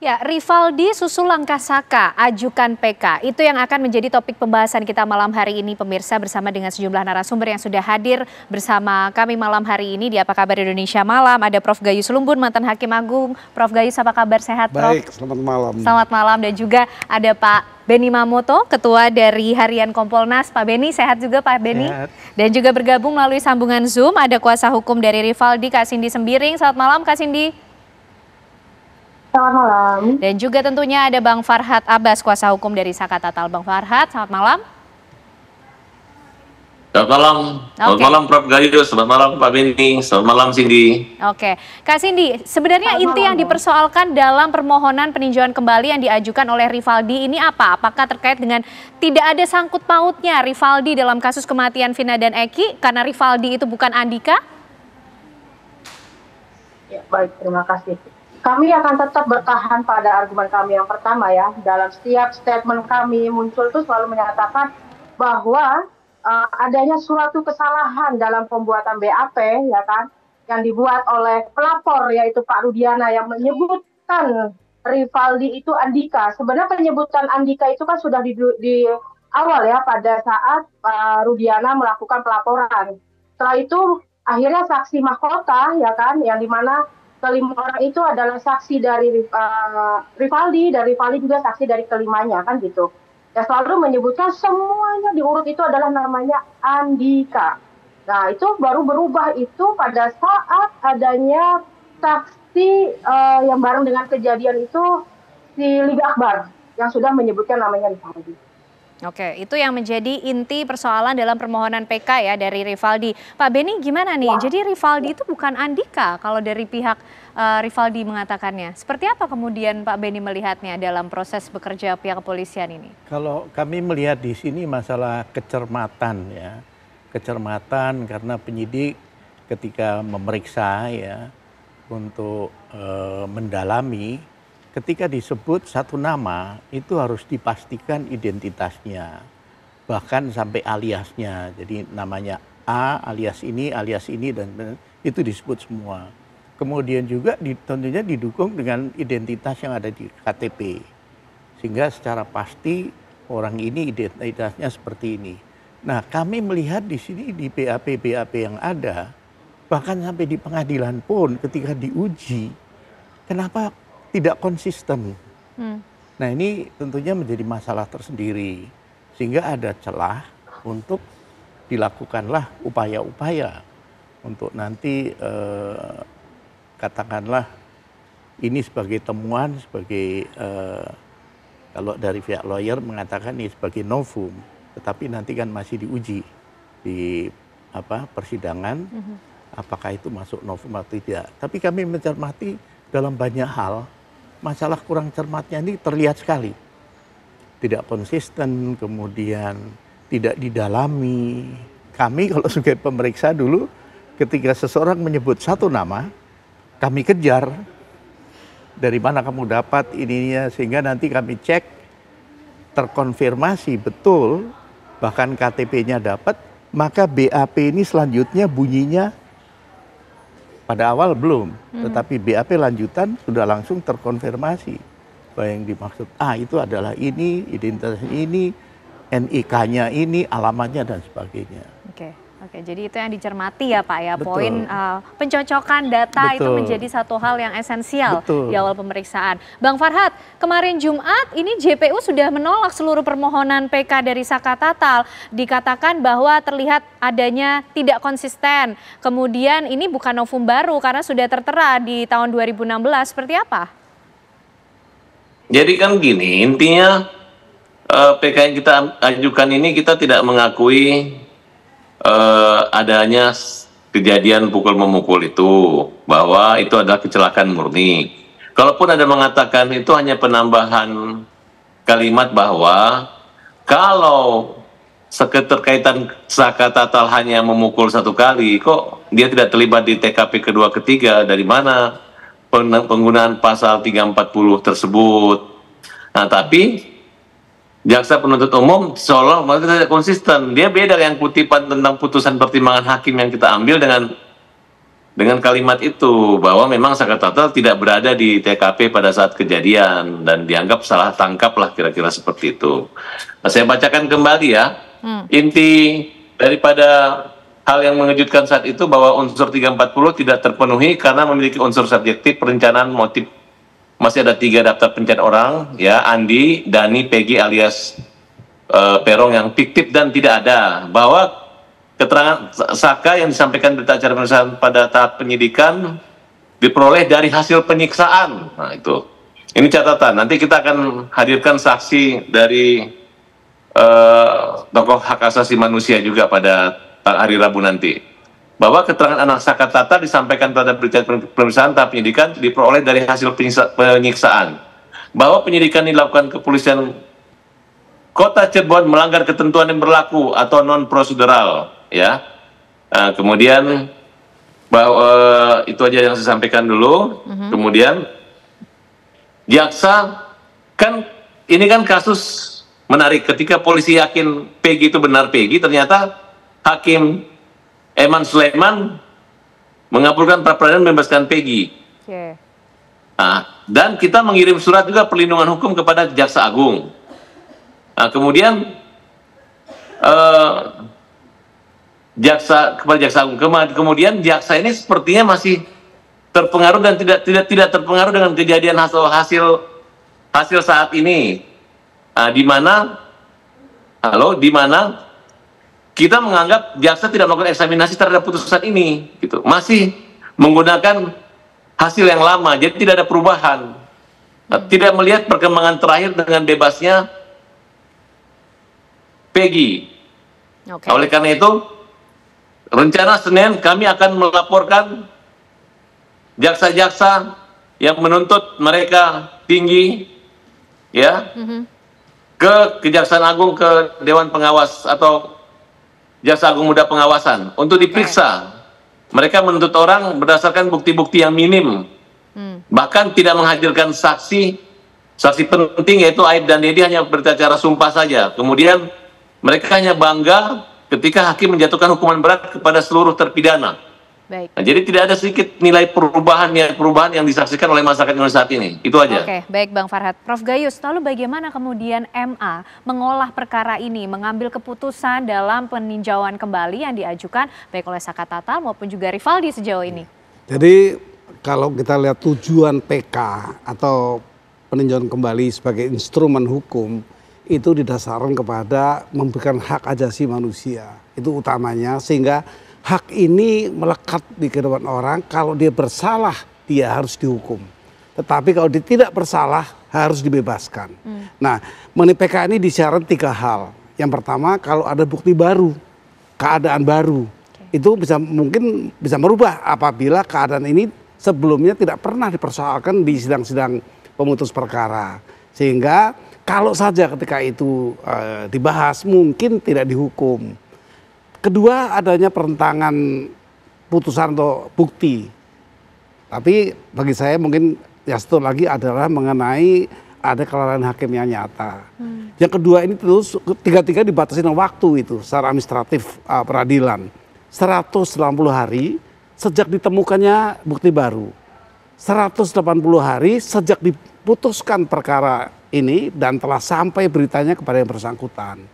Ya, Rivaldi susul langkah Saka, ajukan PK. Itu yang akan menjadi topik pembahasan kita malam hari ini, pemirsa, bersama dengan sejumlah narasumber yang sudah hadir bersama kami malam hari ini di Apa Kabar Indonesia Malam. Ada Prof. Gayus Lumbun, mantan Hakim Agung. Prof. Gayus, apa kabar, sehat, Prof? Baik, selamat malam. Selamat malam. Dan juga ada Pak Beni Mamoto, Ketua dari Harian Kompolnas. Pak Beni, sehat juga Pak Beni? Sehat. Dan juga bergabung melalui sambungan Zoom, ada kuasa hukum dari Rivaldi, Kak Cindy Sembiring. Selamat malam, Kak Cindy. Selamat malam. Dan juga tentunya ada Bang Farhad Abbas, kuasa hukum dari Saka Tatal. Bang Farhad, selamat malam. Selamat malam. Selamat malam Prof. Gayus, selamat malam Pak Beni, selamat malam Cindy. Oke, Kak Cindy, sebenarnya inti yang dipersoalkan dalam permohonan peninjauan kembali yang diajukan oleh Rivaldi ini apa? Apakah terkait dengan tidak ada sangkut pautnya Rivaldi dalam kasus kematian Vina dan Eki karena Rivaldi itu bukan Andika? Ya, baik, terima kasih. Kami akan tetap bertahan pada argumen kami yang pertama ya. Dalam setiap statement kami muncul itu selalu menyatakan bahwa adanya suatu kesalahan dalam pembuatan BAP ya kan, yang dibuat oleh pelapor yaitu Pak Rudiana yang menyebutkan Rivaldi itu Andika. Sebenarnya penyebutan Andika itu kan sudah di awal ya, pada saat Pak Rudiana melakukan pelaporan. Setelah itu akhirnya saksi mahkota ya kan, yang dimana kelima orang itu adalah saksi dari Rivaldi, dan Rivaldi juga saksi dari kelimanya kan gitu. Ya selalu menyebutkan semuanya diurut itu adalah namanya Andika. Nah itu baru berubah itu pada saat adanya saksi yang bareng dengan kejadian itu si Liga Akbar yang sudah menyebutkan namanya Rivaldi. Oke, itu yang menjadi inti persoalan dalam permohonan PK ya dari Rivaldi. Pak Beni gimana nih? Jadi Rivaldi itu bukan Andika kalau dari pihak Rivaldi mengatakannya. Seperti apa kemudian Pak Beni melihatnya dalam proses bekerja pihak kepolisian ini? Kalau kami melihat di sini masalah kecermatan ya. Kecermatan karena penyidik ketika memeriksa ya untuk mendalami, ketika disebut satu nama itu harus dipastikan identitasnya, bahkan sampai aliasnya. Jadi namanya A alias ini dan itu disebut semua. Kemudian juga tentunya didukung dengan identitas yang ada di KTP, sehingga secara pasti orang ini identitasnya seperti ini. Nah kami melihat di sini di BAP yang ada, bahkan sampai di pengadilan pun ketika diuji, kenapa tidak konsisten. Nah ini tentunya menjadi masalah tersendiri, sehingga ada celah untuk dilakukanlah upaya-upaya untuk nanti katakanlah ini sebagai temuan, sebagai kalau dari pihak lawyer mengatakan ini sebagai novum, tetapi nanti kan masih diuji di persidangan, apakah itu masuk novum atau tidak. Tapi kami mencermati dalam banyak hal, masalah kurang cermatnya ini terlihat sekali. Tidak konsisten, kemudian tidak didalami. Kami kalau sebagai pemeriksa dulu, ketika seseorang menyebut satu nama, kami kejar. Dari mana kamu dapat ininya, sehingga nanti kami cek, terkonfirmasi betul, bahkan KTP-nya dapat, maka BAP ini selanjutnya bunyinya pada awal belum, tetapi BAP lanjutan sudah langsung terkonfirmasi bahwa yang dimaksud itu adalah ini, identitasnya ini, NIK-nya ini, alamatnya dan sebagainya. Oke, jadi itu yang dicermati ya Pak ya, Betul. poin pencocokan data. Betul. Itu menjadi satu hal yang esensial. Betul. Di awal pemeriksaan. Bang Farhad, kemarin Jumat ini JPU sudah menolak seluruh permohonan PK dari Saka Tatal. Dikatakan bahwa terlihat adanya tidak konsisten. Kemudian ini bukan novum baru karena sudah tertera di tahun 2016. Seperti apa? Jadi kan gini, intinya PK yang kita ajukan ini kita tidak mengakui adanya kejadian pukul memukul itu, bahwa itu adalah kecelakaan murni. Kalaupun ada mengatakan itu hanya penambahan kalimat bahwa kalau keterkaitan Saka Tatal hanya memukul satu kali, kok dia tidak terlibat di TKP kedua ketiga, dari mana penggunaan pasal 340 tersebut. Nah tapi jaksa penuntut umum seolah tidak konsisten. Dia beda yang kutipan tentang putusan pertimbangan hakim yang kita ambil dengan dengan kalimat itu bahwa memang Sakatatal tidak berada di TKP pada saat kejadian dan dianggap salah tangkap lah kira-kira seperti itu. Nah, saya bacakan kembali ya. Inti daripada hal yang mengejutkan saat itu bahwa unsur 340 tidak terpenuhi karena memiliki unsur subjektif, perencanaan, motif. Masih ada 3 daftar pencarian orang, ya, Andi, Dani, Peggy alias Perong yang fiktif dan tidak ada. Bahwa keterangan Saka yang disampaikan berita acara pemeriksaan pada tahap penyidikan diperoleh dari hasil penyiksaan. Nah itu, ini catatan. Nanti kita akan hadirkan saksi dari tokoh hak asasi manusia juga pada hari Rabu nanti. Bahwa keterangan anak Sakatatal disampaikan pada berita pemeriksaan tahap penyidikan diperoleh dari hasil penyiksaan. Bahwa penyidikan dilakukan kepolisian Kota Cirebon melanggar ketentuan yang berlaku atau non prosedural, ya. Nah, kemudian bahwa itu aja yang saya sampaikan dulu. Kemudian jaksa kan ini kan kasus menarik ketika polisi yakin Peggy itu benar Peggy, ternyata Hakim Eman Sulaiman mengabulkan pra peradilan membebaskan Peggy. Nah, dan kita mengirim surat juga perlindungan hukum kepada Jaksa Agung. Nah, kemudian kepada Jaksa Agung, kemudian jaksa ini sepertinya masih terpengaruh dan tidak terpengaruh dengan kejadian hasil saat ini. Di mana kita menganggap jaksa tidak melakukan eksaminasi terhadap putusan ini, gitu, masih menggunakan hasil yang lama, jadi tidak ada perubahan, tidak melihat perkembangan terakhir dengan bebasnya Peggy. Oleh karena itu, rencana Senin kami akan melaporkan jaksa-jaksa yang menuntut mereka tinggi, ya, ke Kejaksaan Agung, ke Dewan Pengawas atau Jaksa Agung Muda Pengawasan untuk diperiksa. Mereka menuntut orang berdasarkan bukti-bukti yang minim, bahkan tidak menghadirkan saksi penting yaitu Aib dan Dedi hanya berita acara sumpah saja. Kemudian mereka hanya bangga ketika hakim menjatuhkan hukuman berat kepada seluruh terpidana. Baik. Nah, jadi tidak ada sedikit nilai perubahan yang disaksikan oleh masyarakat Indonesia saat ini. Itu aja. Oke, baik Bang Farhad. Prof Gayus, lalu bagaimana kemudian MA mengolah perkara ini, mengambil keputusan dalam peninjauan kembali yang diajukan baik oleh Sakatatal maupun juga Rivaldi sejauh ini? Jadi kalau kita lihat tujuan PK atau peninjauan kembali sebagai instrumen hukum, itu didasarkan kepada memberikan hak asasi manusia. Itu utamanya, sehingga hak ini melekat di kehidupan orang. Kalau dia bersalah, dia harus dihukum. Tetapi kalau dia tidak bersalah, harus dibebaskan. Nah, mengenai PK ini disyarat 3 hal. Yang pertama, kalau ada bukti baru, keadaan baru, itu mungkin bisa merubah apabila keadaan ini sebelumnya tidak pernah dipersoalkan di sidang-sidang pemutus perkara. Sehingga kalau saja ketika itu dibahas, mungkin tidak dihukum. Kedua, adanya perentangan putusan atau bukti. Tapi bagi saya mungkin ya satu lagi adalah mengenai ada kelalaian hakim yang nyata. Yang kedua ini terus tiga-tiga dibatasi dengan waktu itu secara administratif peradilan. 180 hari sejak ditemukannya bukti baru. 180 hari sejak diputuskan perkara ini dan telah sampai beritanya kepada yang bersangkutan.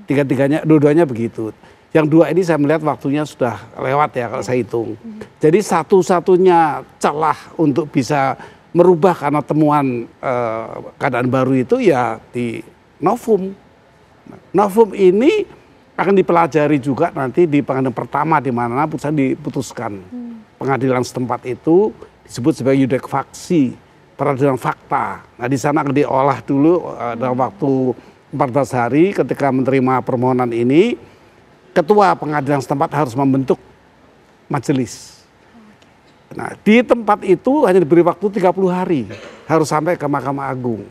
Tiga-tiganya, dua-duanya begitu. Yang dua ini saya melihat waktunya sudah lewat ya kalau saya hitung. Jadi satu-satunya celah untuk bisa merubah karena temuan keadaan baru itu ya di novum. Novum ini akan dipelajari juga nanti di pengadilan pertama di mana putusan diputuskan. Pengadilan setempat itu disebut sebagai yudek faksi. Peradilan fakta. Nah di sana akan diolah dulu dalam waktu 14 hari ketika menerima permohonan ini, ketua pengadilan setempat harus membentuk majelis. Nah di tempat itu hanya diberi waktu 30 hari, harus sampai ke Mahkamah Agung.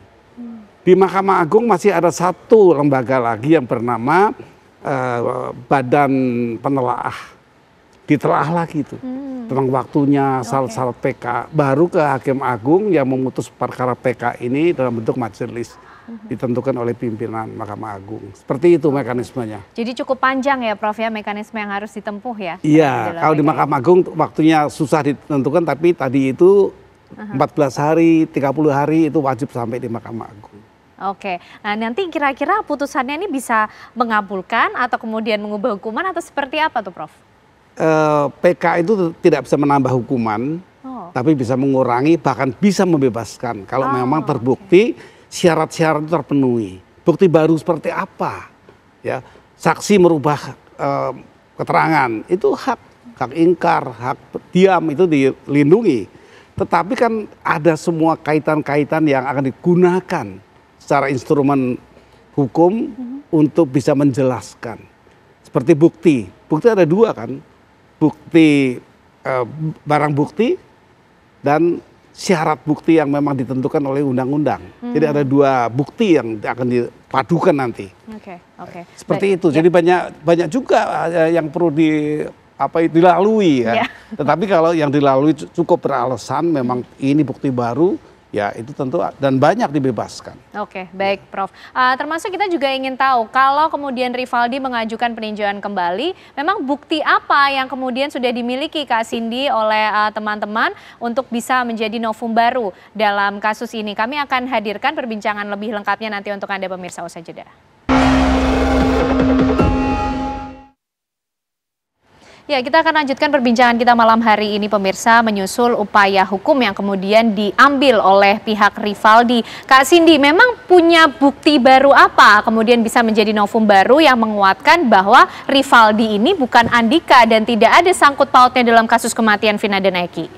Di Mahkamah Agung masih ada satu lembaga lagi yang bernama Badan Penelaah. ditelaah lagi tuh tentang waktunya syarat-syarat PK, baru ke Hakim Agung yang memutus perkara PK ini dalam bentuk majelis ditentukan oleh pimpinan Mahkamah Agung. Seperti itu mekanismenya. Jadi cukup panjang ya Prof ya mekanisme yang harus ditempuh ya? Iya, kalau di Mahkamah Agung waktunya susah ditentukan, tapi tadi itu 14 hari, 30 hari itu wajib sampai di Mahkamah Agung. Oke, nah nanti kira-kira putusannya ini bisa mengabulkan atau kemudian mengubah hukuman atau seperti apa tuh Prof? PK itu tidak bisa menambah hukuman, tapi bisa mengurangi, bahkan bisa membebaskan kalau memang terbukti syarat-syarat itu terpenuhi. Bukti baru seperti apa? Ya, saksi merubah keterangan itu hak ingkar, hak diam itu dilindungi. Tetapi kan ada semua kaitan-kaitan yang akan digunakan secara instrumen hukum untuk bisa menjelaskan. Seperti bukti ada dua kan. Bukti barang bukti dan syarat bukti yang memang ditentukan oleh undang-undang. Jadi ada dua bukti yang akan dipadukan nanti. Oke. Seperti itu. Jadi banyak juga yang perlu dilalui ya. Tetapi kalau yang dilalui cukup beralasan memang ini bukti baru, ya itu tentu dan banyak dibebaskan. Oke, baik Prof. Termasuk kita juga ingin tahu kalau kemudian Rivaldi mengajukan peninjauan kembali, memang bukti apa yang kemudian sudah dimiliki Kak Cindy oleh teman-teman untuk bisa menjadi novum baru dalam kasus ini. Kami akan hadirkan perbincangan lebih lengkapnya nanti untuk Anda pemirsa usai jeda. Ya, kita akan lanjutkan perbincangan kita malam hari ini pemirsa menyusul upaya hukum yang kemudian diambil oleh pihak Rivaldi. Kak Cindy, memang punya bukti baru apa kemudian bisa menjadi novum baru yang menguatkan bahwa Rivaldi ini bukan Andika dan tidak ada sangkut pautnya dalam kasus kematian Vina dan Eki?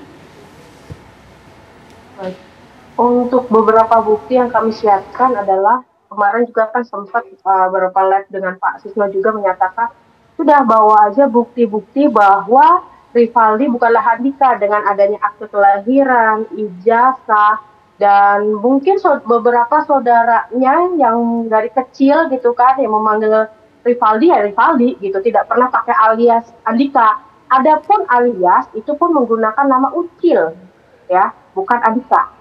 Untuk beberapa bukti yang kami siapkan adalah kemarin juga kan sempat beberapa live dengan Pak Sisno juga menyatakan sudah bawa aja bukti-bukti bahwa Rivaldi bukanlah Andika dengan adanya akte kelahiran, ijazah, dan mungkin beberapa saudaranya yang dari kecil gitu kan yang memanggil Rivaldi ya Rivaldi gitu, tidak pernah pakai alias Andika. Adapun alias itu pun menggunakan nama Ucil ya, bukan Andika.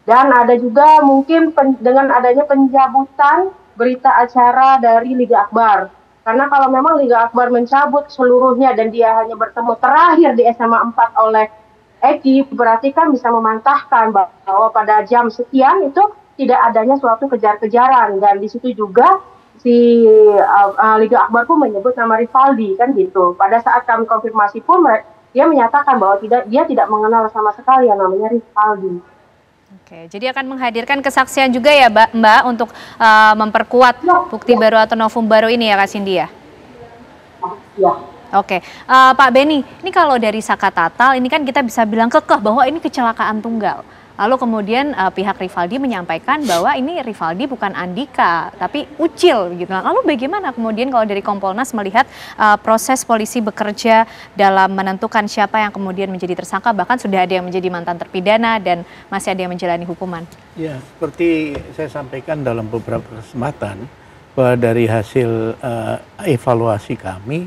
Dan ada juga mungkin dengan adanya pencabutan berita acara dari Liga Akbar. Karena kalau memang Liga Akbar mencabut seluruhnya dan dia hanya bertemu terakhir di SMA 4 oleh Eki, berarti kan bisa memantahkan bahwa pada jam sekian itu tidak adanya suatu kejar-kejaran. Dan di situ juga si Liga Akbar pun menyebut nama Rivaldi kan gitu. Pada saat kami konfirmasi pun dia menyatakan bahwa dia tidak mengenal sama sekali yang namanya Rivaldi. Oke, jadi akan menghadirkan kesaksian juga ya Mbak untuk memperkuat bukti baru atau novum baru ini ya Kak Cindy ya? Ya. Oke, Pak Beni, ini kalau dari Saka Tatal ini kan kita bisa bilang kekeh bahwa ini kecelakaan tunggal. Lalu kemudian pihak Rivaldi menyampaikan bahwa ini Rivaldi bukan Andika, tapi Ucil gitu. Lalu bagaimana kemudian kalau dari Kompolnas melihat proses polisi bekerja dalam menentukan siapa yang kemudian menjadi tersangka, bahkan sudah ada yang menjadi mantan terpidana dan masih ada yang menjalani hukuman? Ya, seperti saya sampaikan dalam beberapa kesempatan, bahwa dari hasil evaluasi kami,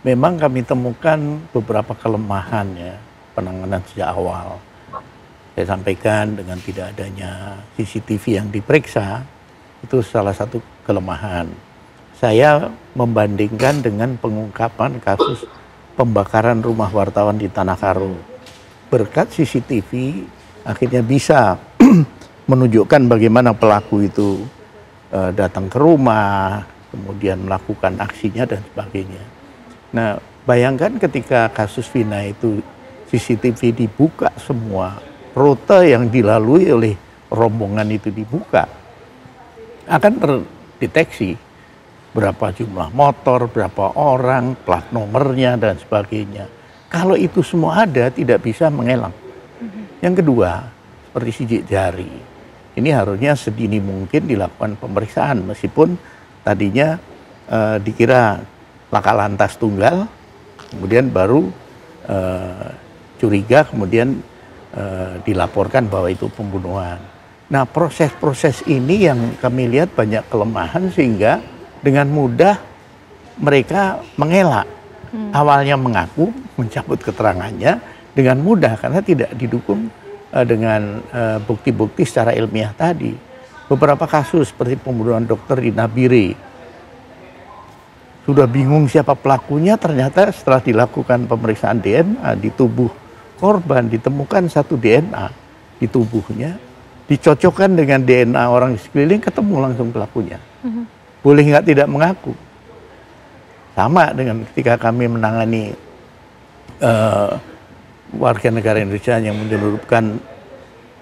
memang kami temukan beberapa kelemahan ya penanganan sejak awal. Saya sampaikan dengan tidak adanya CCTV yang diperiksa, itu salah satu kelemahan. Saya membandingkan dengan pengungkapan kasus pembakaran rumah wartawan di Tanah Karo. Berkat CCTV akhirnya bisa menunjukkan bagaimana pelaku itu datang ke rumah, kemudian melakukan aksinya dan sebagainya. Nah, bayangkan ketika kasus Vina itu CCTV dibuka semua, rute yang dilalui oleh rombongan itu dibuka, akan terdeteksi berapa jumlah motor, berapa orang, plat nomornya dan sebagainya. Kalau itu semua ada, tidak bisa mengelak. Yang kedua, seperti sidik jari. Ini harusnya sedini mungkin dilakukan pemeriksaan, meskipun tadinya dikira laka lantas tunggal, kemudian baru curiga, kemudian dilaporkan bahwa itu pembunuhan. Nah, proses-proses ini yang kami lihat banyak kelemahan sehingga dengan mudah mereka mengelak awalnya mengaku, mencabut keterangannya dengan mudah karena tidak didukung dengan bukti-bukti secara ilmiah tadi. Beberapa kasus seperti pembunuhan dokter di Nabire, sudah bingung siapa pelakunya, ternyata setelah dilakukan pemeriksaan DNA di tubuh korban ditemukan satu DNA di tubuhnya, dicocokkan dengan DNA orang di sekeliling, ketemu langsung pelakunya. Boleh nggak tidak mengaku? Sama dengan ketika kami menangani warga negara Indonesia yang menyelundupkan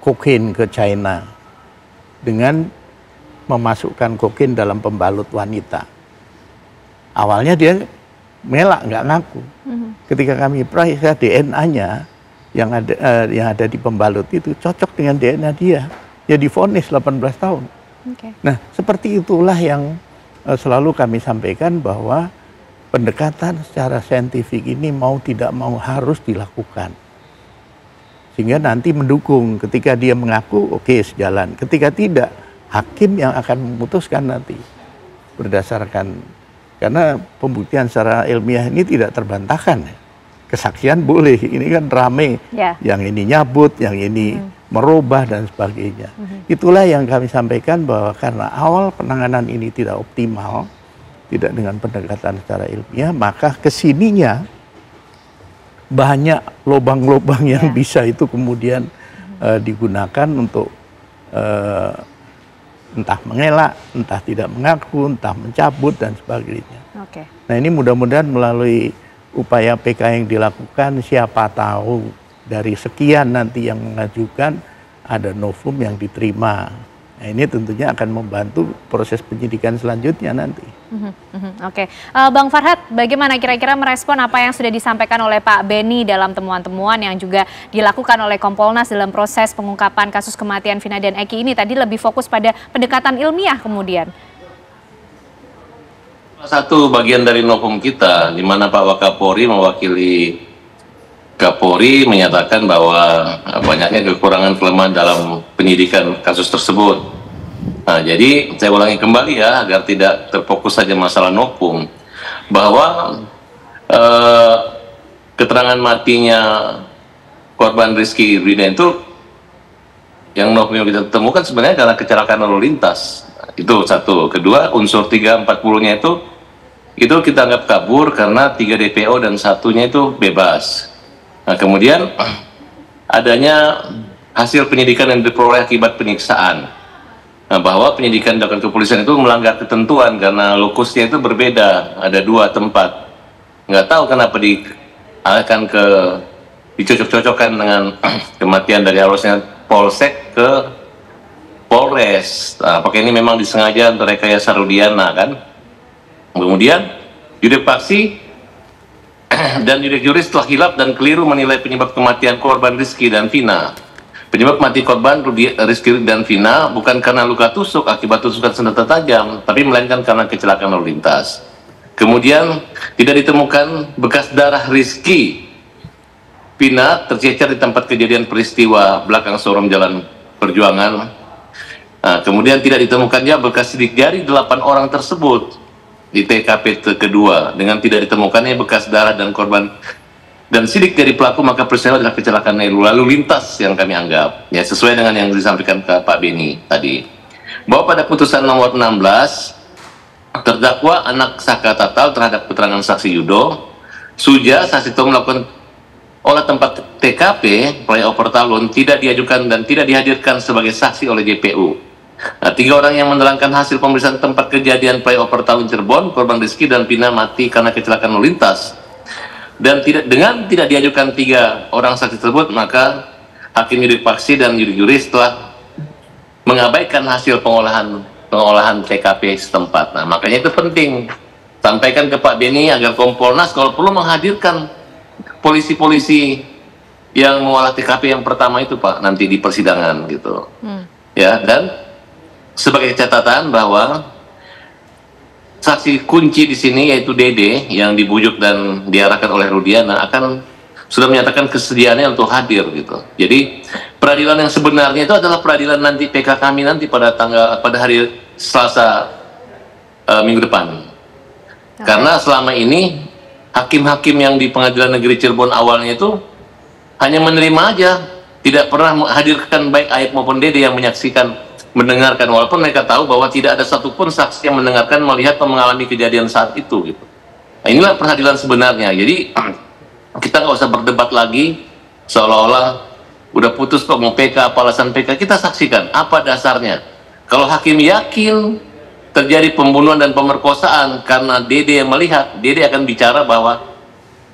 kokain ke China dengan memasukkan kokain dalam pembalut wanita. Awalnya dia melak, nggak ngaku. Ketika kami periksa DNA-nya yang ada di pembalut itu cocok dengan DNA dia, ya divonis 18 tahun. Nah, seperti itulah yang selalu kami sampaikan bahwa pendekatan secara saintifik ini mau tidak mau harus dilakukan. Sehingga nanti mendukung, ketika dia mengaku oke, sejalan. Ketika tidak, hakim yang akan memutuskan nanti. Berdasarkan, karena pembuktian secara ilmiah ini tidak terbantahkan. Kesaksian boleh, ini kan rame. Yang ini nyabut, yang ini merubah dan sebagainya. Itulah yang kami sampaikan bahwa karena awal penanganan ini tidak optimal, tidak dengan pendekatan secara ilmiah, maka kesininya banyak lubang-lubang yang bisa itu kemudian digunakan untuk entah mengelak, entah tidak mengaku, entah mencabut dan sebagainya. Nah, ini mudah-mudahan melalui upaya PK yang dilakukan, siapa tahu dari sekian nanti yang mengajukan ada novum yang diterima. Nah, ini tentunya akan membantu proses penyidikan selanjutnya nanti. Bang Farhat, bagaimana kira-kira merespon apa yang sudah disampaikan oleh Pak Beni dalam temuan-temuan yang juga dilakukan oleh Kompolnas dalam proses pengungkapan kasus kematian Vina dan Eki ini? Tadi lebih fokus pada pendekatan ilmiah kemudian. Satu bagian dari novum kita, di mana Pak Wakapolri mewakili Kapolri menyatakan bahwa banyaknya kekurangan kelemahan dalam penyidikan kasus tersebut. Nah, jadi saya ulangi kembali ya, agar tidak terfokus saja masalah novum, bahwa keterangan matinya korban Rizky Ridwan itu yang novum yang kita temukan sebenarnya karena kecelakaan lalu lintas. Itu satu. Kedua, unsur 340-nya itu kita anggap kabur karena 3 DPO dan satunya itu bebas. Nah, kemudian adanya hasil penyidikan yang diperoleh akibat penyiksaan. Nah, bahwa penyidikan dilakukan kepolisian itu melanggar ketentuan karena lokusnya itu berbeda, ada 2 tempat. Nggak tahu kenapa dicocok-cocokkan dengan kematian dari harusnya Polsek ke Polres. Nah, apakah ini memang disengaja untuk rekayasa Rudiana kan? Kemudian yudik paksi dan yudik juris telah hilaf dan keliru menilai penyebab kematian korban Rizky dan Vina. Penyebab mati korban Rizky dan Vina bukan karena luka tusuk akibat tusukan senjata tajam, tapi melainkan karena kecelakaan lalu lintas. Kemudian tidak ditemukan bekas darah Rizky. Vina tercecer di tempat kejadian peristiwa belakang showroom Jalan Perjuangan. Nah, kemudian tidak ditemukannya bekas sidik jari 8 orang tersebut di TKP kedua, dengan tidak ditemukannya bekas darah dan korban dan sidik dari pelaku, maka peristiwa adalah kecelakaan lalu lintas yang kami anggap ya sesuai dengan yang disampaikan ke Pak Beni tadi, bahwa pada putusan nomor 16 terdakwa anak Saka Tatal terhadap keterangan saksi Yudo Suja Sasito melakukan olah tempat TKP flyover Talun tidak diajukan dan tidak dihadirkan sebagai saksi oleh JPU. Nah, 3 orang yang menerangkan hasil pemeriksaan tempat kejadian flyover Talun Cirebon, korban Rizky dan Vina mati karena kecelakaan lalu lintas, dan tidak diajukan 3 orang saksi tersebut, maka hakim yudik paksi dan yudik juris telah mengabaikan hasil pengolahan TKP setempat. Nah, makanya itu penting sampaikan ke Pak Beni agar Kompolnas kalau perlu menghadirkan polisi-polisi yang mengolah TKP yang pertama itu Pak nanti di persidangan gitu. Ya, dan sebagai catatan bahwa saksi kunci di sini yaitu Dede yang dibujuk dan diarahkan oleh Rudiana sudah menyatakan kesediaannya untuk hadir gitu. Jadi peradilan yang sebenarnya itu adalah peradilan nanti PK kami nanti pada hari Selasa minggu depan. Karena selama ini hakim-hakim yang di Pengadilan Negeri Cirebon awalnya itu hanya menerima aja, tidak pernah menghadirkan baik Aib maupun Dede yang menyaksikan, mendengarkan, walaupun mereka tahu bahwa tidak ada satupun saksi yang mendengarkan, melihat atau mengalami kejadian saat itu gitu. Nah, inilah peradilan sebenarnya. Jadi kita nggak usah berdebat lagi seolah-olah udah putus kok mau PK, apa alasan PK. Kita saksikan apa dasarnya. Kalau hakim yakin terjadi pembunuhan dan pemerkosaan karena Dede yang melihat, Dede akan bicara bahwa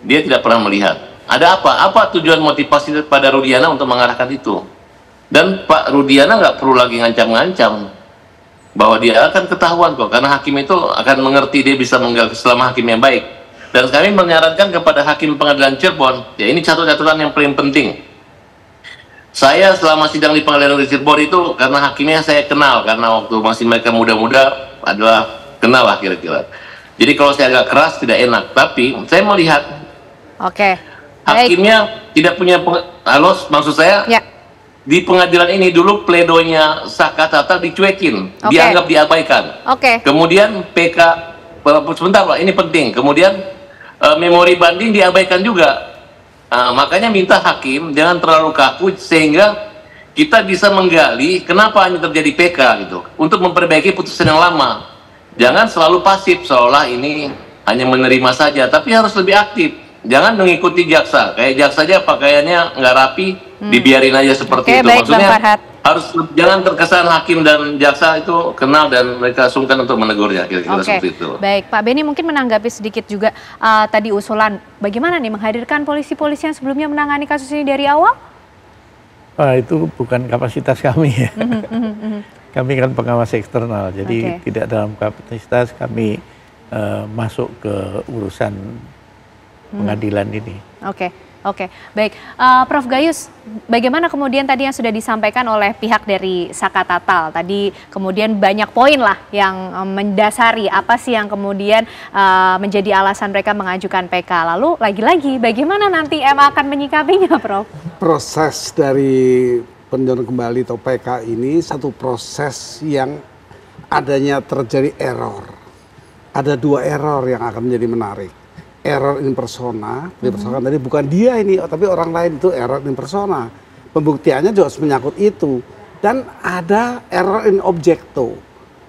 dia tidak pernah melihat. Ada apa? Apa tujuan motivasi pada Rudiana untuk mengarahkan itu? Dan Pak Rudiana nggak perlu lagi ngancam-ngancam bahwa dia akan ketahuan kok, karena hakim itu akan mengerti, dia bisa menggal selama hakim yang baik. Dan kami menyarankan kepada hakim Pengadilan Cirebon, ya ini satu catatan yang paling penting. Saya selama sidang di Pengadilan Negeri Cirebon itu, karena hakimnya saya kenal, karena waktu masih mereka muda-muda adalah kenal lah kira-kira. Jadi kalau saya agak keras tidak enak, tapi saya melihat hakimnya tidak punya maksud saya di pengadilan ini dulu pledoinya Saka Tatal dicuekin, dianggap diabaikan. Kemudian PK, sebentar Pak, ini penting. Kemudian memori banding diabaikan juga. Makanya minta hakim jangan terlalu kaku sehingga kita bisa menggali kenapa hanya terjadi PK gitu, untuk memperbaiki putusan yang lama. Jangan selalu pasif seolah ini hanya menerima saja, tapi harus lebih aktif. Jangan mengikuti jaksa, kayak jaksa aja pakaiannya nggak rapi, dibiarin aja seperti itu. Maksudnya harus jangan terkesan hakim dan jaksa itu kenal dan mereka sungkan untuk menegurnya, kira-kira seperti itu. Baik, Pak Beni mungkin menanggapi sedikit juga tadi usulan, bagaimana nih menghadirkan polisi-polisi yang sebelumnya menangani kasus ini dari awal? Itu bukan kapasitas kami ya. Kami kan pengawas eksternal, jadi tidak dalam kapasitas kami masuk ke urusan pengadilan ini. Oke, baik. Prof Gayus, bagaimana kemudian tadi yang sudah disampaikan oleh pihak dari Saka Tatal? Tadi kemudian banyak poin lah yang mendasari apa sih yang kemudian menjadi alasan mereka mengajukan PK. Lalu lagi-lagi bagaimana nanti MA akan menyikapinya, Prof? Proses dari peninjauan kembali atau PK ini satu proses yang adanya terjadi error. Ada dua error yang akan menjadi menarik. Error in persona, tadi bukan dia ini, tapi orang lain, itu error in persona. Pembuktiannya juga harus menyangkut itu. Dan ada error in objecto.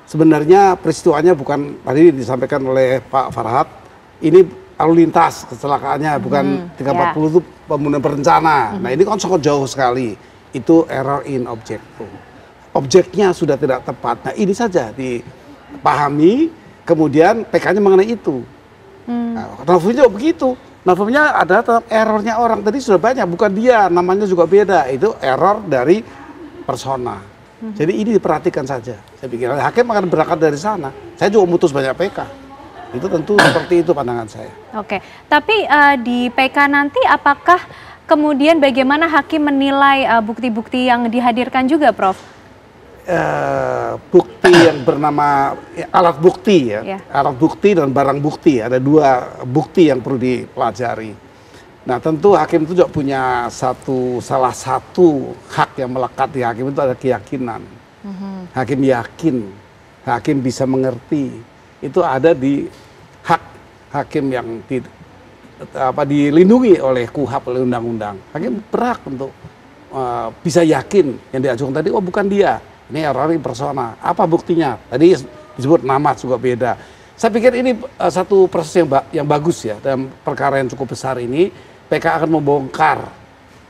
Sebenarnya peristiwanya bukan, tadi disampaikan oleh Pak Farhad, ini lalu lintas kecelakaannya, bukan 340 itu pembunuhan berencana. Nah ini kan sangat jauh sekali. Itu error in objecto. Objeknya sudah tidak tepat. Nah ini saja dipahami, kemudian PK-nya mengenai itu. Novumnya begitu. Novumnya ada errornya orang. Tadi sudah banyak, bukan dia, namanya juga beda. Itu error dari persona. Jadi ini diperhatikan saja. Saya pikir hakim akan berangkat dari sana. Saya juga memutus banyak PK. Itu tentu seperti itu pandangan saya. Oke, tapi di PK nanti apakah kemudian bagaimana hakim menilai bukti-bukti yang dihadirkan juga, Prof? Bukti yang bernama alat bukti ya, alat bukti dan barang bukti, ada dua bukti yang perlu dipelajari. Nah tentu hakim itu juga punya salah satu hak yang melekat di hakim itu ada keyakinan. Hakim yakin, hakim bisa mengerti, itu ada di hak hakim yang dilindungi oleh KUHAP, oleh undang-undang. Hakim berhak untuk bisa yakin yang diajukan tadi, oh bukan dia. Ini error in persona. Apa buktinya? Tadi disebut nama juga beda. Saya pikir ini satu proses yang bagus ya. Dalam perkara yang cukup besar ini, PK akan membongkar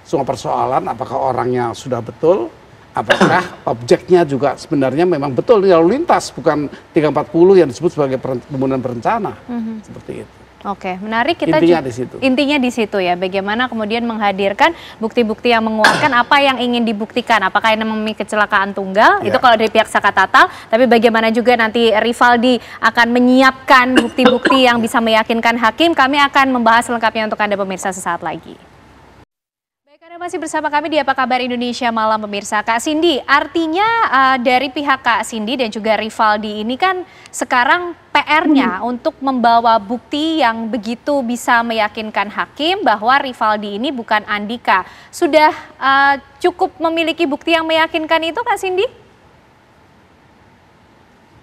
semua persoalan. Apakah orangnya sudah betul? Apakah objeknya juga sebenarnya memang betul di lalu lintas, bukan 340 yang disebut sebagai pembunuhan berencana. Seperti itu. Oke, menarik. Kita intinya di situ ya, bagaimana kemudian menghadirkan bukti-bukti yang menguatkan apa yang ingin dibuktikan, apakah ini memiliki kecelakaan tunggal, itu kalau dari pihak Saka Tatal, tapi bagaimana juga nanti Rivaldi akan menyiapkan bukti-bukti yang bisa meyakinkan hakim. Kami akan membahas lengkapnya untuk Anda pemirsa sesaat lagi. Anda masih bersama kami di Apa Kabar Indonesia Malam pemirsa. Kak Cindy, artinya dari pihak Kak Cindy dan juga Rivaldi ini kan sekarang PR-nya untuk membawa bukti yang begitu bisa meyakinkan hakim bahwa Rivaldi ini bukan Andika. Sudah cukup memiliki bukti yang meyakinkan itu Kak Cindy?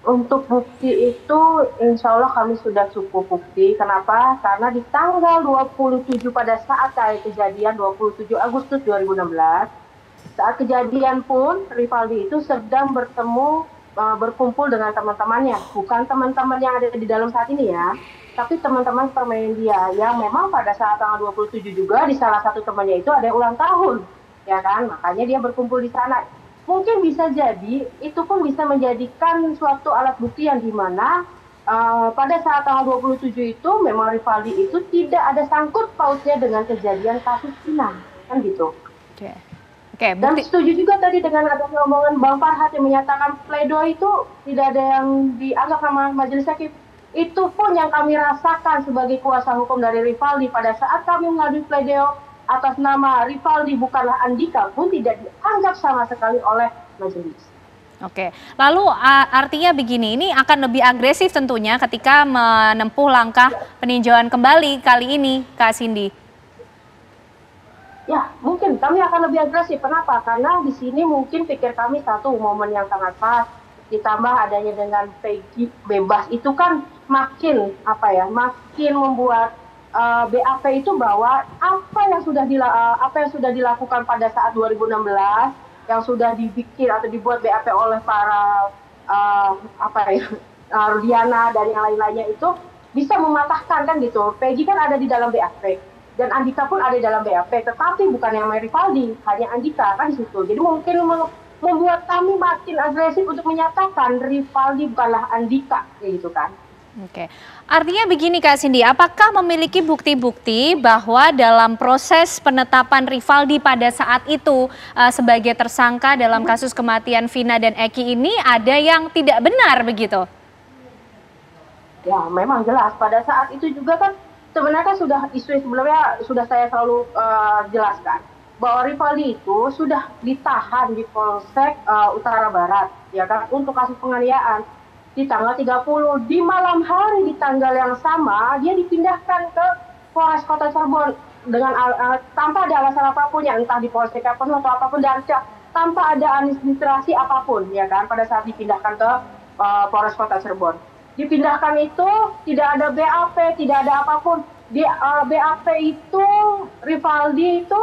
Untuk bukti itu insya Allah kami sudah cukup bukti. Kenapa? Karena di tanggal 27 pada saat kejadian 27 Agustus 2016, saat kejadian pun Rivaldi itu sedang berkumpul dengan teman-temannya. Bukan teman-teman yang ada di dalam saat ini ya, tapi teman-teman permain dia yang memang pada saat tanggal 27 juga di salah satu temannya itu ada yang ulang tahun. Ya kan? Makanya dia berkumpul di sana. Mungkin bisa jadi itu pun bisa menjadikan suatu alat bukti yang dimana pada saat tanggal 27 itu memang Rivaldi itu tidak ada sangkut pautnya dengan kejadian kasus Cina, kan gitu. Oke. Dan setuju juga tadi dengan adanya omongan Bang Farhat yang menyatakan pledoi itu tidak ada yang dianggap sama majelis hakim. Itu pun yang kami rasakan sebagai kuasa hukum dari Rivaldi pada saat kami mengadu pledoi atas nama Rivaldi bukanlah Andika pun tidak dianggap sama sekali oleh majelis. Oke, lalu artinya begini, ini akan lebih agresif tentunya ketika menempuh langkah peninjauan kembali kali ini, Kak Cindy. Ya, mungkin kami akan lebih agresif. Kenapa? Karena di sini mungkin pikir kami satu momen yang sangat pas, ditambah adanya dengan Peggy bebas itu kan makin makin membuat BAP itu bahwa apa yang sudah dilakukan pada saat 2016 yang sudah dibikin atau dibuat BAP oleh para Rudiana dan yang lain-lainnya itu bisa mematahkan kan gitu. Peggy kan ada di dalam BAP dan Andika pun ada di dalam BAP, tetapi bukan yang Rivaldi, hanya Andika kan di situ. Jadi mungkin membuat kami makin agresif untuk menyatakan Rivaldi bukanlah Andika gitu kan. Oke, artinya begini Kak Cindy, apakah memiliki bukti-bukti bahwa dalam proses penetapan Rivaldi pada saat itu sebagai tersangka dalam kasus kematian Vina dan Eki ini ada yang tidak benar begitu? Ya, memang jelas pada saat itu juga kan sebenarnya kan sudah isu sebelumnya sudah saya selalu jelaskan bahwa Rivaldi itu sudah ditahan di Polsek Utara Barat ya kan untuk kasus penganiayaan. Di tanggal 30 di malam hari di tanggal yang sama dia dipindahkan ke Polres Kota Cirebon dengan tanpa ada alasan apapun ya, entah di Polsek atau apapun, dan tanpa ada administrasi apapun ya kan pada saat dipindahkan ke Polres Kota Cirebon. Dipindahkan itu tidak ada BAP, tidak ada apapun. Di BAP itu Rivaldi itu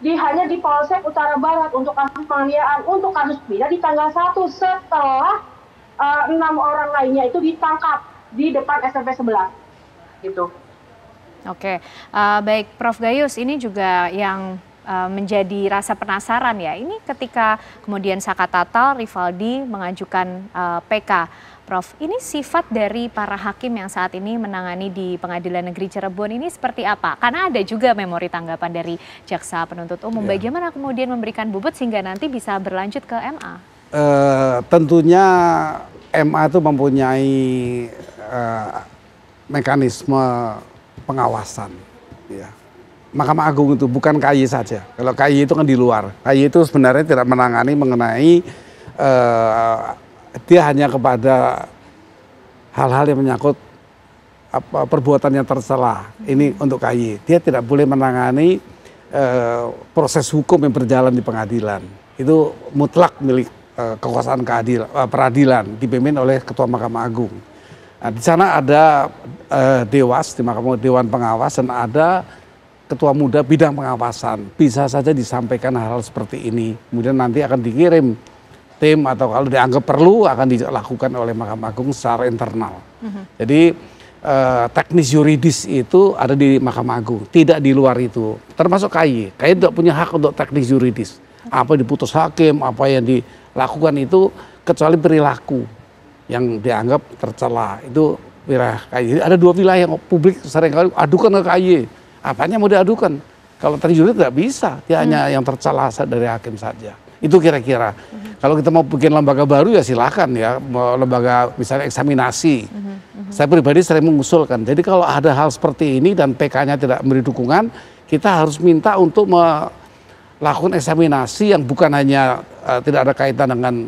hanya di Polsek Utara Barat untuk kasus penganiayaan, untuk kasus Vina di tanggal 1 setelah 6 orang lainnya itu ditangkap di depan SMP 11 gitu. Oke, baik Prof Gayus, ini juga yang menjadi rasa penasaran ya. Ini ketika kemudian Saka Tatal, Rivaldi mengajukan PK. Prof, ini sifat dari para hakim yang saat ini menangani di Pengadilan Negeri Cirebon ini seperti apa? Karena ada juga memori tanggapan dari Jaksa Penuntut Umum. Ya. Bagaimana kemudian memberikan bobot sehingga nanti bisa berlanjut ke MA? Tentunya MA itu mempunyai mekanisme pengawasan. Ya. Mahkamah Agung itu bukan KY saja. Kalau KY itu kan di luar. KY itu sebenarnya tidak menangani mengenai dia hanya kepada hal-hal yang menyangkut perbuatan yang tercela. Ini untuk KY. Dia tidak boleh menangani proses hukum yang berjalan di pengadilan. Itu mutlak milik kekuasaan peradilan dipimpin oleh Ketua Mahkamah Agung. Nah, di sana ada Dewas di Mahkamah Dewan Pengawas dan ada Ketua Muda bidang pengawasan. Bisa saja disampaikan hal-hal seperti ini. Kemudian nanti akan dikirim tim atau kalau dianggap perlu akan dilakukan oleh Mahkamah Agung secara internal. Jadi teknis yuridis itu ada di Mahkamah Agung, tidak di luar itu. Termasuk KY. KY tidak punya hak untuk teknis yuridis. Apa diputus hakim, apa yang dilakukan itu kecuali perilaku yang dianggap tercela itu wilayah KY. Ada dua wilayah yang publik seringkali adukan ke KY. Apanya mau diadukan? Kalau teknis yuridis tidak bisa, dia hanya yang tercela dari hakim saja. Itu kira-kira. Kalau kita mau bikin lembaga baru ya silakan ya, lembaga misalnya eksaminasi. Saya pribadi sering mengusulkan. Jadi kalau ada hal seperti ini dan PK-nya tidak memberi dukungan, kita harus minta untuk melakukan eksaminasi yang bukan hanya tidak ada kaitan dengan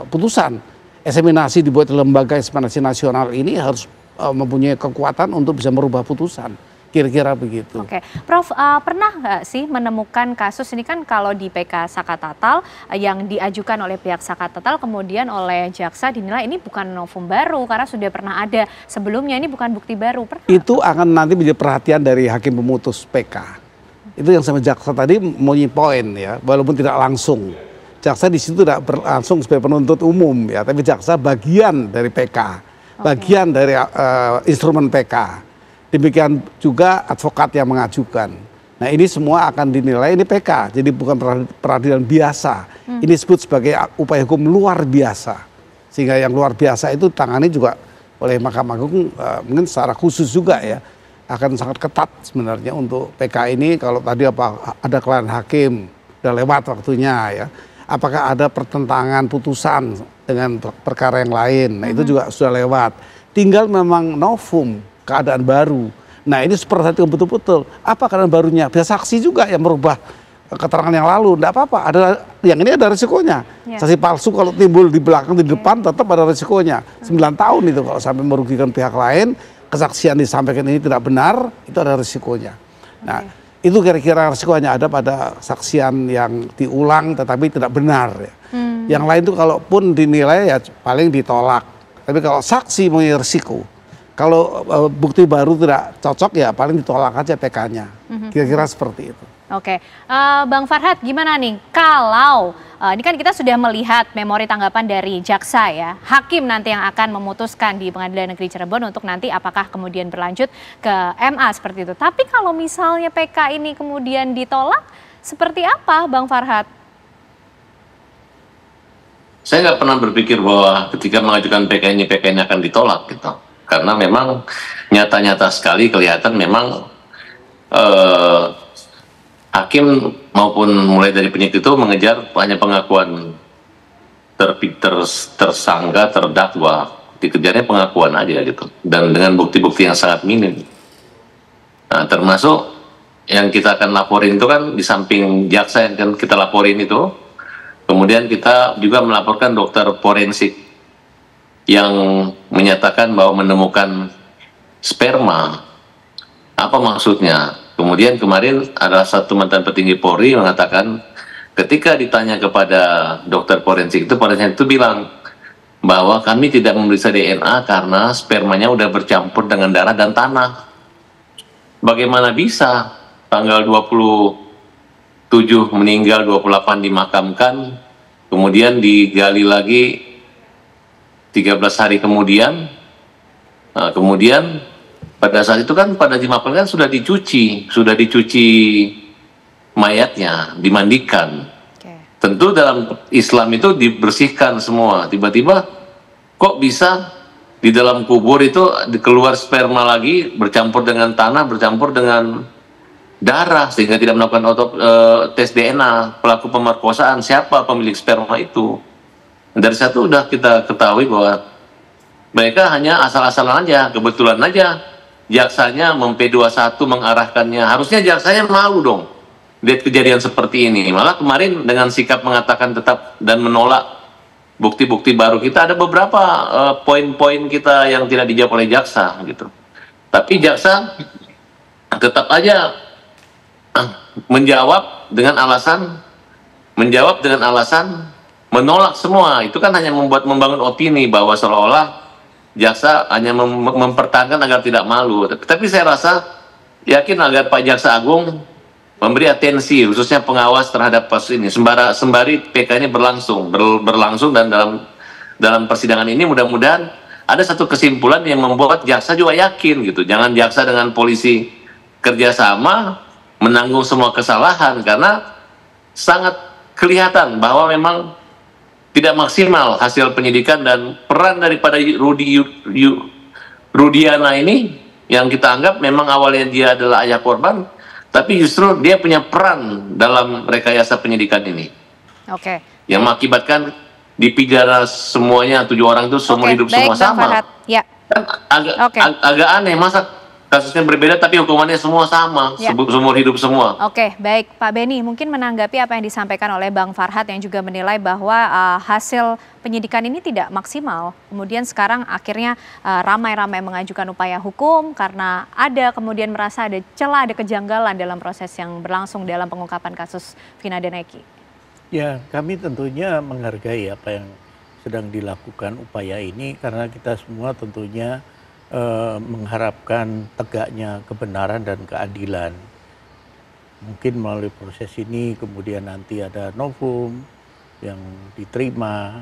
putusan. Eksaminasi dibuat lembaga eksaminasi nasional ini harus mempunyai kekuatan untuk bisa merubah putusan. Kira-kira begitu. Oke, Prof, pernah nggak sih menemukan kasus ini kan kalau di PK Saka Tatal yang diajukan oleh pihak Saka Tatal kemudian oleh jaksa dinilai ini bukan novum baru karena sudah pernah ada sebelumnya, ini bukan bukti baru. Pernah? Itu akan nanti menjadi perhatian dari hakim pemutus PK. Itu yang sama jaksa tadi mempunyai poin ya, walaupun tidak langsung. Jaksa di situ tidak berlangsung sebagai penuntut umum ya, tapi jaksa bagian dari PK, bagian dari instrumen PK. Demikian juga advokat yang mengajukan. Nah ini semua akan dinilai ini PK, jadi bukan peradilan biasa. Ini disebut sebagai upaya hukum luar biasa. Sehingga yang luar biasa itu tangani juga oleh Mahkamah Agung mungkin secara khusus juga ya. Akan sangat ketat sebenarnya untuk PK ini. Kalau tadi apa ada kelainan hakim, udah lewat waktunya ya. Apakah ada pertentangan putusan dengan perkara yang lain, nah itu juga sudah lewat. Tinggal memang novum, keadaan baru. Nah ini perhatikan betul-betul. Apa keadaan barunya? Bisa saksi juga yang merubah keterangan yang lalu. Tidak apa-apa. Ada yang ini ada resikonya. Saksi palsu kalau timbul di belakang di depan tetap ada resikonya. 9 tahun itu kalau sampai merugikan pihak lain, kesaksian disampaikan ini tidak benar, itu ada resikonya. Nah itu kira-kira resikonya ada pada saksian yang diulang tetapi tidak benar. Ya. Yang lain itu kalaupun dinilai ya paling ditolak. Tapi kalau saksi mempunyai resiko. Kalau bukti baru tidak cocok ya paling ditolak aja PK-nya. Kira-kira seperti itu. Oke, Bang Farhad gimana nih kalau ini kan kita sudah melihat memori tanggapan dari jaksa ya, hakim nanti yang akan memutuskan di Pengadilan Negeri Cirebon untuk nanti apakah kemudian berlanjut ke MA seperti itu. Tapi kalau misalnya PK ini kemudian ditolak, seperti apa Bang Farhad? Saya nggak pernah berpikir bahwa ketika mengajukan PK ini akan ditolak gitu. Karena memang nyata-nyata sekali kelihatan memang hakim maupun mulai dari penyidik itu mengejar hanya pengakuan tersangka, terdakwa, dikejarnya pengakuan aja gitu. Dan dengan bukti-bukti yang sangat minim. Nah termasuk yang kita akan laporin itu kan di samping jaksa yang akan kita laporin itu, kemudian kita juga melaporkan dokter forensik yang menyatakan bahwa menemukan sperma. Apa maksudnya? Kemudian kemarin ada satu mantan petinggi Polri mengatakan ketika ditanya kepada dokter forensik itu bilang bahwa kami tidak memeriksa DNA karena spermanya udah bercampur dengan darah dan tanah. Bagaimana bisa tanggal 27 meninggal, 28 dimakamkan, kemudian digali lagi 13 hari kemudian, nah, kemudian pada saat itu kan pada dimakamkan sudah dicuci mayatnya, dimandikan. Tentu dalam Islam itu dibersihkan semua. Tiba-tiba kok bisa di dalam kubur itu keluar sperma lagi bercampur dengan tanah, bercampur dengan darah sehingga tidak melakukan tes DNA pelaku pemerkosaan siapa pemilik sperma itu. Dari satu udah kita ketahui bahwa mereka hanya asal-asalan aja, kebetulan aja jaksanya P21 mengarahkannya. Harusnya jaksanya malu dong lihat kejadian seperti ini. Malah kemarin dengan sikap mengatakan tetap dan menolak bukti-bukti baru kita, ada beberapa poin-poin kita yang tidak dijawab oleh jaksa gitu. Tapi jaksa tetap aja menjawab dengan alasan menolak semua. Itu kan hanya membangun opini bahwa seolah-olah jaksa hanya mempertahankan agar tidak malu. Tapi saya rasa yakin agar Pak Jaksa Agung memberi atensi khususnya pengawas terhadap kasus ini sembari PK ini berlangsung dan dalam persidangan ini mudah-mudahan ada satu kesimpulan yang membuat jaksa juga yakin gitu. Jangan jaksa dengan polisi kerjasama menanggung semua kesalahan karena sangat kelihatan bahwa memang tidak maksimal hasil penyidikan dan peran daripada Rudiana ini yang kita anggap memang awalnya dia adalah ayah korban, tapi justru dia punya peran dalam rekayasa penyidikan ini. Oke. Yang mengakibatkan dipidana semuanya 7 orang itu seumur hidup semua sama. Ya. Kan agak aneh masa kasusnya berbeda tapi hukumannya semua sama, Ya. seumur hidup semua. Oke, baik Pak Beni, mungkin menanggapi apa yang disampaikan oleh Bang Farhat yang juga menilai bahwa hasil penyidikan ini tidak maksimal. Kemudian sekarang akhirnya ramai-ramai mengajukan upaya hukum karena ada kemudian merasa ada celah, ada kejanggalan dalam proses yang berlangsung dalam pengungkapan kasus Vina dan Eki. Ya, kami tentunya menghargai apa yang sedang dilakukan upaya ini karena kita semua tentunya mengharapkan tegaknya kebenaran dan keadilan. Mungkin melalui proses ini kemudian nanti ada novum yang diterima.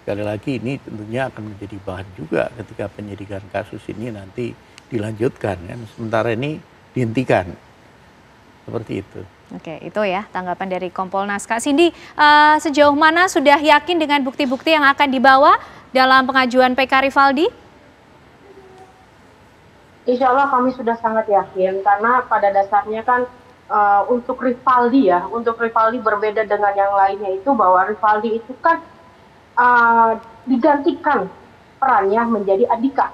Sekali lagi ini tentunya akan menjadi bahan juga ketika penyidikan kasus ini nanti dilanjutkan. Kan? Sementara ini dihentikan. Seperti itu. Oke, itu ya tanggapan dari Kompolnas. Kak Cindy, sejauh mana sudah yakin dengan bukti-bukti yang akan dibawa dalam pengajuan PK Rivaldi? Insya Allah kami sudah sangat yakin karena pada dasarnya kan untuk Rivaldi ya, untuk Rivaldi berbeda dengan yang lainnya itu bahwa Rivaldi itu kan digantikan perannya menjadi Andika,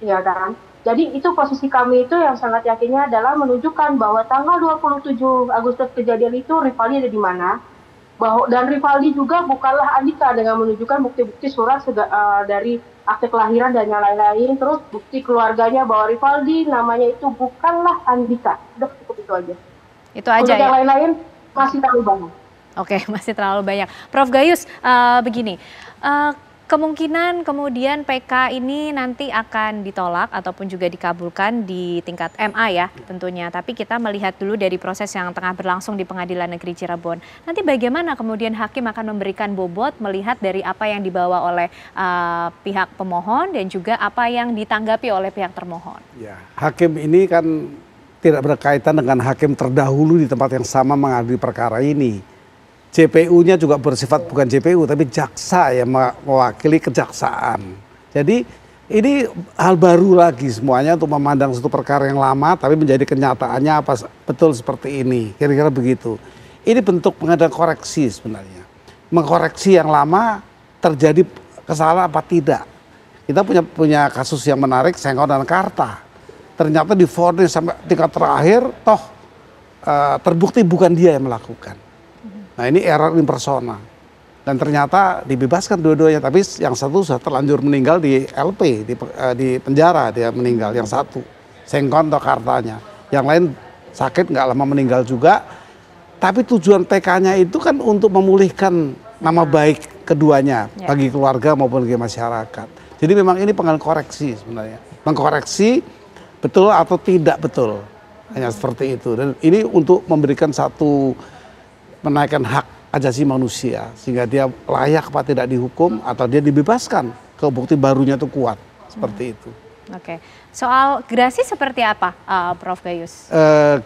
ya kan? Jadi itu posisi kami itu yang sangat yakinnya adalah menunjukkan bahwa tanggal 27 Agustus kejadian itu Rivaldi ada di mana, dan Rivaldi juga bukanlah Andika dengan menunjukkan bukti-bukti surat dari akte kelahiran dan yang lain-lain, terus bukti keluarganya bahwa Rivaldi namanya itu bukanlah Andika. Udah cukup itu aja. Itu aja. Untuk ya? yang lain-lain masih terlalu banyak. Oke, masih terlalu banyak. Prof Gayus, begini, kemungkinan kemudian PK ini nanti akan ditolak ataupun juga dikabulkan di tingkat MA ya tentunya. Tapi kita melihat dulu dari proses yang tengah berlangsung di Pengadilan Negeri Cirebon. Nanti bagaimana kemudian hakim akan memberikan bobot melihat dari apa yang dibawa oleh pihak pemohon dan juga apa yang ditanggapi oleh pihak termohon. Ya, hakim ini kan tidak berkaitan dengan hakim terdahulu di tempat yang sama mengadili perkara ini. JPU-nya juga bersifat bukan JPU tapi jaksa yang mewakili kejaksaan. Jadi ini hal baru lagi semuanya untuk memandang suatu perkara yang lama tapi menjadi kenyataannya apa betul seperti ini. Kira-kira begitu. Ini bentuk pengadaan koreksi sebenarnya. Mengkoreksi yang lama terjadi kesalahan apa tidak. Kita punya kasus yang menarik Sengkon dan Karta. Ternyata divonis sampai tingkat terakhir toh terbukti bukan dia yang melakukan. Nah ini error in persona dan ternyata dibebaskan dua-duanya tapi yang satu sudah terlanjur meninggal di LP di penjara dia meninggal, yang satu Sengkon atau Kartanya, yang lain sakit nggak lama meninggal juga. Tapi tujuan PK-nya itu kan untuk memulihkan nama baik keduanya bagi keluarga maupun bagi masyarakat. Jadi memang ini pengadilan koreksi sebenarnya, mengkoreksi betul atau tidak betul, hanya seperti itu. Dan ini untuk memberikan satu menaikkan hak asasi manusia sehingga dia layak apa tidak dihukum atau dia dibebaskan kalau bukti barunya itu kuat seperti itu. Oke, soal gerasi seperti apa, Prof Gayus?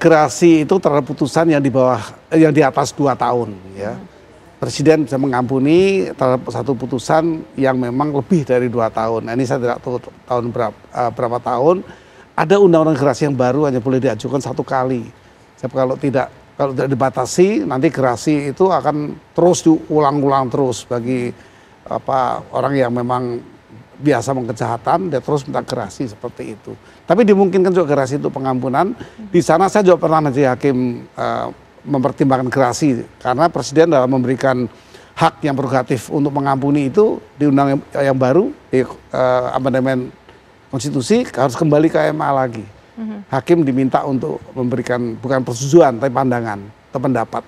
Gerasi itu terhadap putusan yang di bawah, yang di atas 2 tahun, ya. Presiden bisa mengampuni terhadap satu putusan yang memang lebih dari 2 tahun. Nah, ini saya tidak tahu tahun berapa tahun. Ada undang-undang gerasi yang baru hanya boleh diajukan 1 kali. Kalau tidak dibatasi, nanti gerasi itu akan terus diulang-ulang terus bagi orang yang memang biasa mengkejahatan, dia terus minta gerasi seperti itu. Tapi dimungkinkan juga gerasi itu pengampunan. Di sana saya juga pernah menjadi hakim mempertimbangkan gerasi karena presiden dalam memberikan hak yang prerogatif untuk mengampuni itu di undang yang baru di amandemen konstitusi harus kembali ke MA lagi. Hakim diminta untuk memberikan bukan persetujuan tapi pandangan atau pendapat.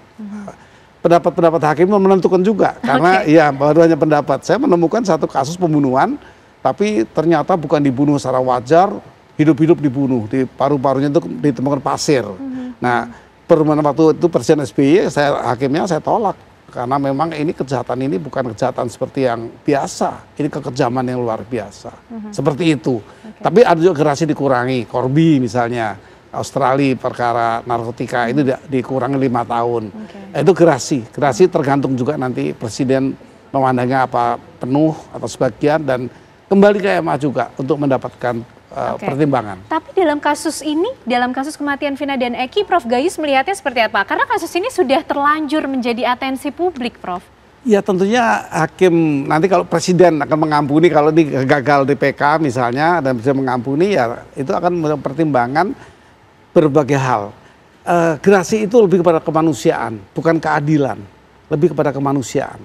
Pendapat hakim menentukan juga karena ya baru hanya pendapat. Saya menemukan satu kasus pembunuhan tapi ternyata bukan dibunuh secara wajar, hidup-hidup dibunuh, di paru-parunya itu ditemukan pasir. Nah, waktu itu Presiden SBY hakimnya saya tolak karena memang ini kejahatan ini bukan kejahatan seperti yang biasa, ini kekejaman yang luar biasa. Seperti itu. Tapi ada juga gerasi dikurangi, Corby misalnya, Australia perkara narkotika itu dikurangi 5 tahun. Itu gerasi tergantung juga nanti presiden memandangnya apa penuh atau sebagian dan kembali ke MA juga untuk mendapatkan pertimbangan. Tapi dalam kasus ini, dalam kasus kematian Vina dan Eki, Prof Gayus melihatnya seperti apa? Karena kasus ini sudah terlanjur menjadi atensi publik, Prof. Ya tentunya hakim nanti kalau presiden akan mengampuni kalau ini gagal di PK misalnya dan bisa mengampuni ya itu akan mempertimbangkan berbagai hal. Gerasi itu lebih kepada kemanusiaan, bukan keadilan, lebih kepada kemanusiaan.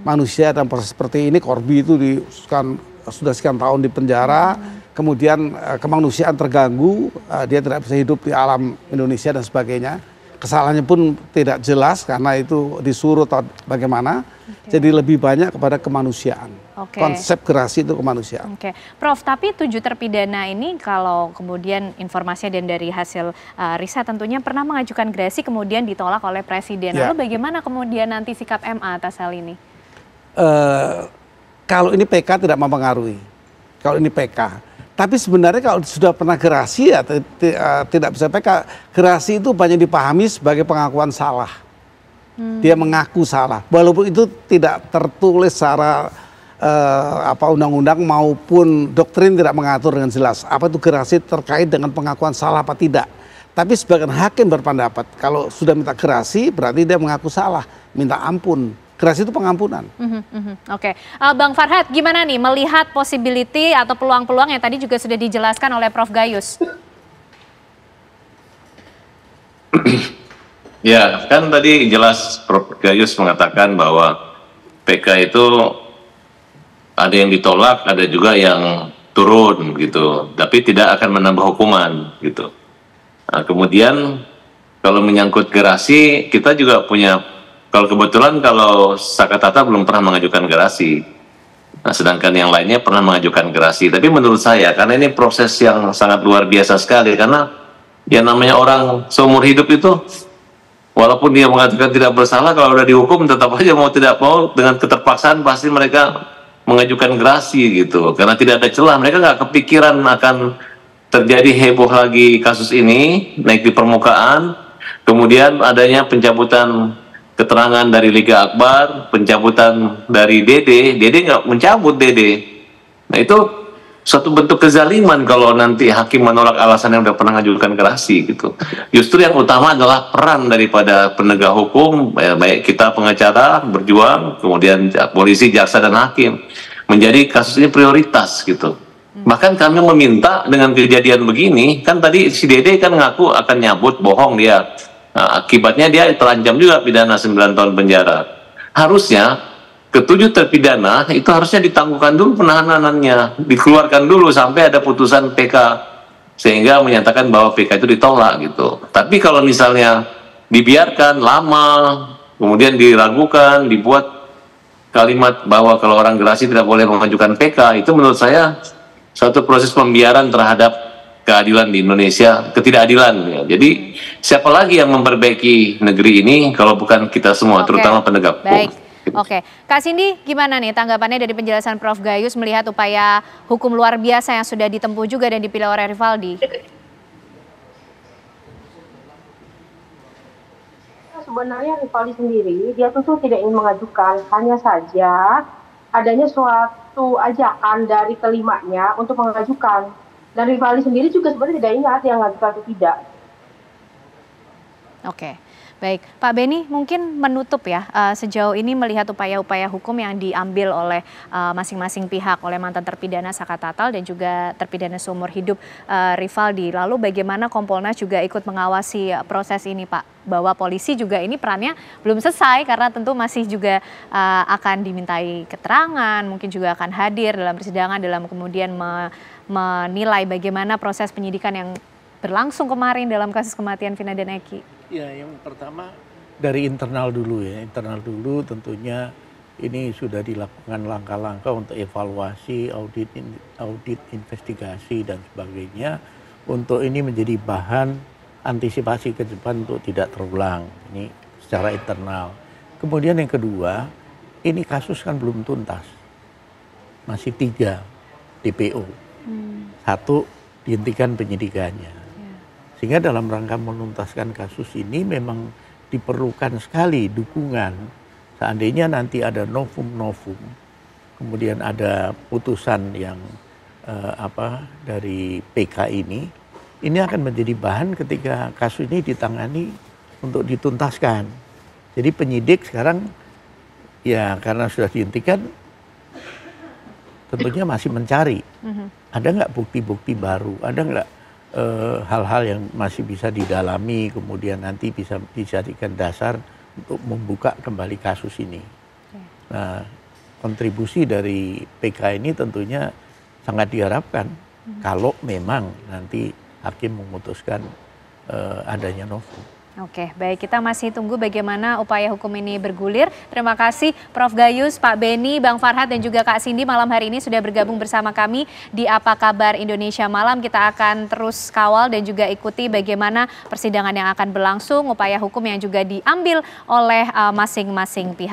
Manusia dalam proses seperti ini, Corby itu sudah sekian tahun di penjara, kemudian kemanusiaan terganggu, dia tidak bisa hidup di alam Indonesia dan sebagainya. Kesalahannya pun tidak jelas karena itu disuruh atau bagaimana. Jadi lebih banyak kepada kemanusiaan. Konsep gerasi itu kemanusiaan. Prof, tapi 7 terpidana ini kalau kemudian informasinya dan dari hasil riset tentunya pernah mengajukan gerasi kemudian ditolak oleh Presiden. Lalu bagaimana kemudian nanti sikap MA atas hal ini? Kalau ini PK tidak mempengaruhi. Kalau ini PK. Tapi sebenarnya kalau sudah pernah gerasi ya tidak bisa PK. Gerasi itu banyak dipahami sebagai pengakuan salah. Dia mengaku salah. Walaupun itu tidak tertulis secara undang-undang maupun doktrin tidak mengatur dengan jelas. Apa itu gerasi terkait dengan pengakuan salah apa tidak. Tapi sebagian hakim berpendapat kalau sudah minta gerasi berarti dia mengaku salah, minta ampun. Gerasi itu pengampunan. Bang Farhad, gimana nih melihat possibility atau peluang-peluang yang tadi juga sudah dijelaskan oleh Prof Gayus? Ya, kan tadi jelas Prof Gayus mengatakan bahwa PK itu ada yang ditolak, ada juga yang turun gitu, tapi tidak akan menambah hukuman gitu. Nah, kemudian kalau menyangkut gerasi, kita juga punya. Kalau kebetulan kalau Sakatata belum pernah mengajukan gerasi, nah sedangkan yang lainnya pernah mengajukan gerasi. Tapi menurut saya karena ini proses yang sangat luar biasa sekali, karena yang namanya orang seumur hidup itu walaupun dia mengatakan tidak bersalah, kalau udah dihukum tetap aja mau tidak mau dengan keterpaksaan pasti mereka mengajukan gerasi gitu, karena tidak ada celah. Mereka nggak kepikiran akan terjadi heboh lagi kasus ini naik di permukaan, kemudian adanya pencabutan keterangan dari Liga Akbar, pencabutan dari Dede nggak mencabut Dede. Nah itu suatu bentuk kezaliman kalau nanti hakim menolak alasan yang udah pernah mengajukan gerasi gitu. Justru yang utama adalah peran daripada penegak hukum, baik kita pengacara berjuang, kemudian polisi, jaksa dan hakim menjadi kasus ini prioritas gitu. Bahkan kami meminta dengan kejadian begini, kan tadi si Dede kan ngaku akan nyabut, bohong dia. Nah, akibatnya dia terancam juga pidana 9 tahun penjara. Harusnya ke-7 terpidana itu harusnya ditangguhkan dulu penahanannya, dikeluarkan dulu sampai ada putusan PK sehingga menyatakan bahwa PK itu ditolak gitu. Tapi kalau misalnya dibiarkan lama, kemudian diragukan, dibuat kalimat bahwa kalau orang gerasi tidak boleh mengajukan PK, itu menurut saya suatu proses pembiaran terhadap keadilan di Indonesia, ketidakadilan ya. Jadi siapa lagi yang memperbaiki negeri ini kalau bukan kita semua, terutama penegak hukum. Baik. Kak Cindy, gimana nih tanggapannya dari penjelasan Prof Gayus melihat upaya hukum luar biasa yang sudah ditempuh juga dan dipilih oleh Rivaldi? Sebenarnya Rivaldi sendiri dia tentu tidak ingin mengajukan, hanya saja adanya suatu ajakan dari kelimanya untuk mengajukan. Dan Rivaldi sendiri juga sebenarnya tidak ingat yang mengajukan atau tidak. Baik, Pak Beni mungkin menutup ya sejauh ini melihat upaya-upaya hukum yang diambil oleh masing-masing pihak, oleh mantan terpidana Sakatatal dan juga terpidana seumur hidup Rivaldi. Lalu bagaimana Kompolnas juga ikut mengawasi proses ini Pak? Bahwa polisi juga ini perannya belum selesai karena tentu masih juga akan dimintai keterangan, mungkin juga akan hadir dalam persidangan dalam kemudian menilai bagaimana proses penyidikan yang berlangsung kemarin dalam kasus kematian Vina dan Eki. Ya, yang pertama dari internal dulu ya. Internal dulu tentunya ini sudah dilakukan langkah-langkah untuk evaluasi, audit, investigasi dan sebagainya untuk ini menjadi bahan antisipasi ke depan untuk tidak terulang. Ini secara internal. Kemudian yang kedua, ini kasus kan belum tuntas. Masih 3 DPO. 1 dihentikan penyidikannya. Sehingga dalam rangka menuntaskan kasus ini memang diperlukan sekali dukungan. Seandainya nanti ada novum, kemudian ada putusan yang dari PK ini akan menjadi bahan ketika kasus ini ditangani untuk dituntaskan. Jadi penyidik sekarang Ya, karena sudah dihentikan, tentunya masih mencari. Ada nggak bukti-bukti baru? Ada nggak hal-hal yang masih bisa didalami, kemudian nanti bisa dijadikan dasar untuk membuka kembali kasus ini. Nah, kontribusi dari PK ini tentunya sangat diharapkan kalau memang nanti hakim memutuskan adanya novum. Oke, baik, kita masih tunggu bagaimana upaya hukum ini bergulir. Terima kasih Prof. Gayus, Pak Beni, Bang Farhat, dan juga Kak Cindy malam hari ini sudah bergabung bersama kami di Apa Kabar Indonesia Malam. Kita akan terus kawal dan juga ikuti bagaimana persidangan yang akan berlangsung, upaya hukum yang juga diambil oleh masing-masing pihak.